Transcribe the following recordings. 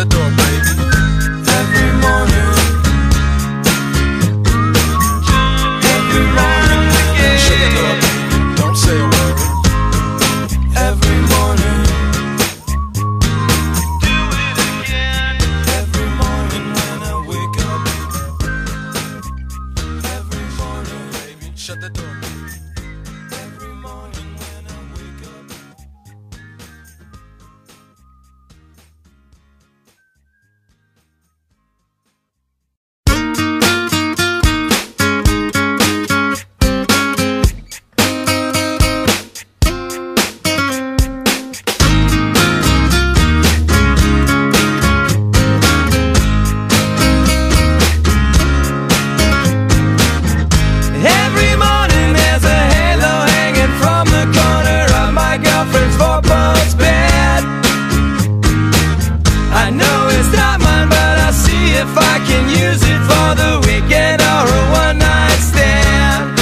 the door, baby. Every morning, every morning again. Shut the door, don't say a word. Every morning, do it again. Every morning when I wake up. Every morning, Baby, shut the door. every morning when I wake up. Every morning there's a halo hanging from the corner of my girlfriend's four-post bed. I know it's not mine, but I'll see if I can use it for the weekend or a one-night stand.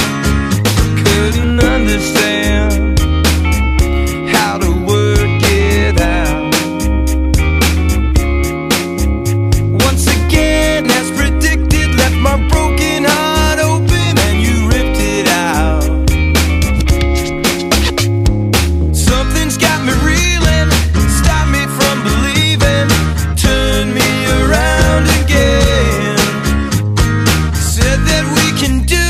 Couldn't understand how to work it out. Once again, as predicted, left my broken heart open and you ripped it out. Something's got me reeling, stopped me from believing, turned me around again. Said that we can do